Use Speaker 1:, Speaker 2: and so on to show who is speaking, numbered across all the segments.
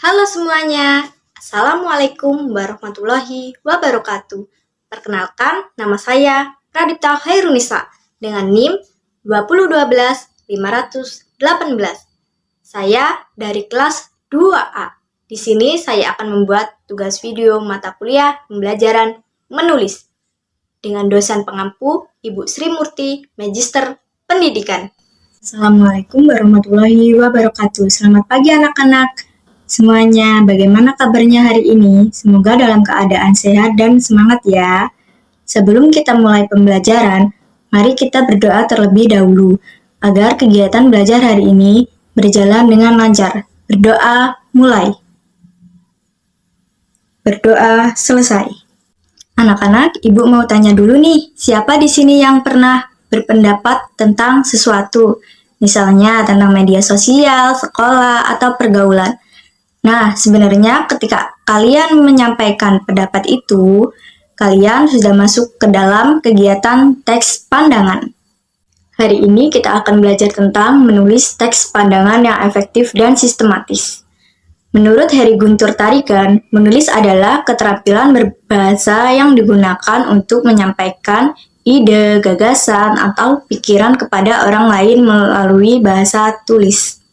Speaker 1: Halo semuanya, Assalamualaikum warahmatullahi wabarakatuh. Perkenalkan, nama saya Pradipta Hairunisa dengan NIM 2012518. Saya dari kelas 2A. Di sini saya akan membuat tugas video mata kuliah pembelajaran menulis dengan dosen pengampu Ibu Sri Murti, Magister Pendidikan. Assalamualaikum warahmatullahi wabarakatuh. Selamat pagi anak-anak semuanya. Bagaimana kabarnya hari ini? Semoga dalam keadaan sehat dan semangat ya. Sebelum kita mulai pembelajaran, mari kita berdoa terlebih dahulu agar kegiatan belajar hari ini berjalan dengan lancar. Berdoa mulai. Berdoa selesai. Anak-anak, Ibu mau tanya dulu nih, siapa di sini yang pernah berpendapat tentang sesuatu? Misalnya tentang media sosial, sekolah, atau pergaulan. Nah, sebenarnya ketika kalian menyampaikan pendapat itu, kalian sudah masuk ke dalam kegiatan teks pandangan. Hari ini kita akan belajar tentang menulis teks pandangan yang efektif dan sistematis. Menurut Heri Guntur Tarigan, menulis adalah keterampilan berbahasa yang digunakan untuk menyampaikan ide, gagasan, atau pikiran kepada orang lain melalui bahasa tulis.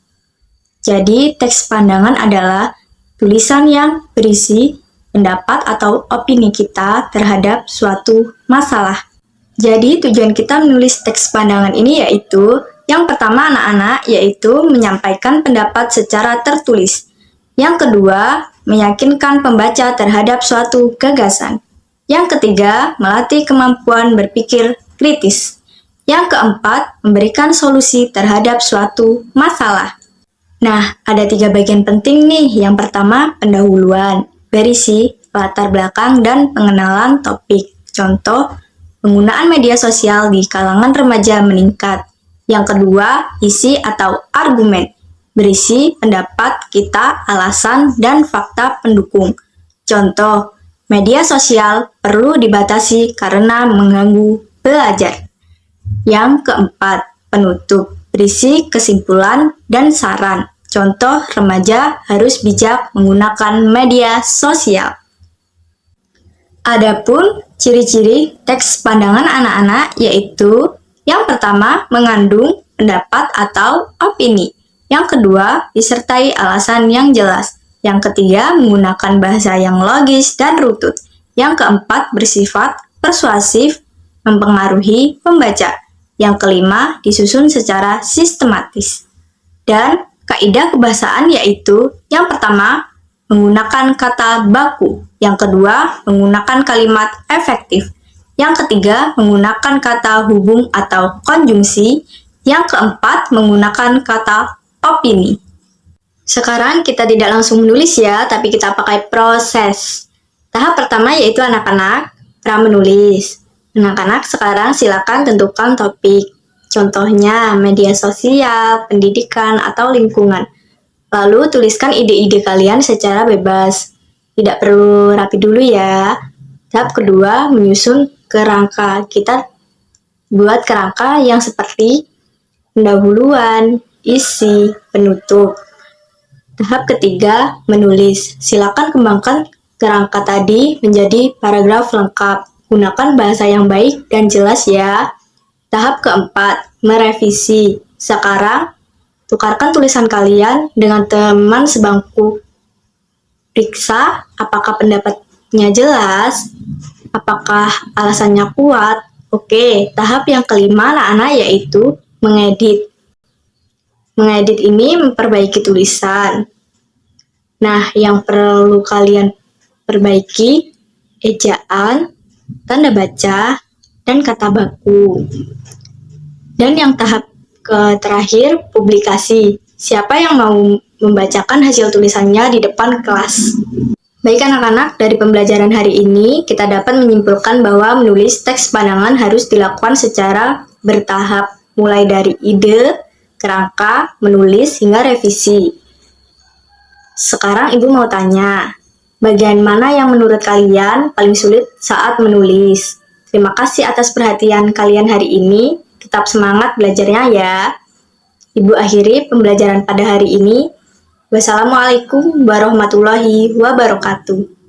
Speaker 1: Jadi, teks pandangan adalah tulisan yang berisi pendapat atau opini kita terhadap suatu masalah. Jadi, tujuan kita menulis teks pandangan ini yaitu, yang pertama anak-anak, yaitu menyampaikan pendapat secara tertulis. Yang kedua, meyakinkan pembaca terhadap suatu gagasan. Yang ketiga, melatih kemampuan berpikir kritis. Yang keempat, memberikan solusi terhadap suatu masalah. Nah, ada 3 bagian penting nih. Yang pertama, pendahuluan, berisi, latar belakang, dan pengenalan topik. Contoh, penggunaan media sosial di kalangan remaja meningkat. Yang kedua, isi atau argumen, berisi pendapat kita, alasan, dan fakta pendukung. Contoh, media sosial perlu dibatasi karena mengganggu belajar. Yang keempat, penutup, berisi kesimpulan dan saran. Contoh, remaja harus bijak menggunakan media sosial. Adapun ciri-ciri teks pandangan anak-anak yaitu, yang pertama, mengandung pendapat atau opini. Yang kedua, disertai alasan yang jelas. Yang ketiga, menggunakan bahasa yang logis dan rutut. Yang keempat, bersifat persuasif, mempengaruhi pembaca. Yang kelima, disusun secara sistematis. Dan kaidah kebahasaan yaitu, yang pertama, menggunakan kata baku. Yang kedua, menggunakan kalimat efektif. Yang ketiga, menggunakan kata hubung atau konjungsi. Yang keempat, menggunakan kata opini. Sekarang kita tidak langsung menulis ya, tapi kita pakai proses. Tahap pertama yaitu anak-anak pra-menulis. Anak-anak sekarang silakan tentukan topik. Contohnya media sosial, pendidikan, atau lingkungan. Lalu tuliskan ide-ide kalian secara bebas. Tidak perlu rapi dulu ya. Tahap kedua, menyusun kerangka. Kita buat kerangka yang seperti pendahuluan, isi, penutup. Tahap ketiga, menulis. Silakan kembangkan kerangka tadi menjadi paragraf lengkap. Gunakan bahasa yang baik dan jelas ya. Tahap keempat, merevisi. Sekarang, tukarkan tulisan kalian dengan teman sebangku. Periksa apakah pendapatnya jelas, apakah alasannya kuat. Oke, tahap yang kelima anak-anak yaitu mengedit. Mengedit ini memperbaiki tulisan. Nah, yang perlu kalian perbaiki ejaan, tanda baca, dan kata baku. Dan yang tahap terakhir, publikasi. Siapa yang mau membacakan hasil tulisannya di depan kelas? Baik anak-anak, dari pembelajaran hari ini, kita dapat menyimpulkan bahwa menulis teks pandangan harus dilakukan secara bertahap, mulai dari ide, kerangka, menulis, hingga revisi. Sekarang Ibu mau tanya, bagian mana yang menurut kalian paling sulit saat menulis? Terima kasih atas perhatian kalian hari ini. Tetap semangat belajarnya ya. Ibu akhiri pembelajaran pada hari ini. Wassalamualaikum warahmatullahi wabarakatuh.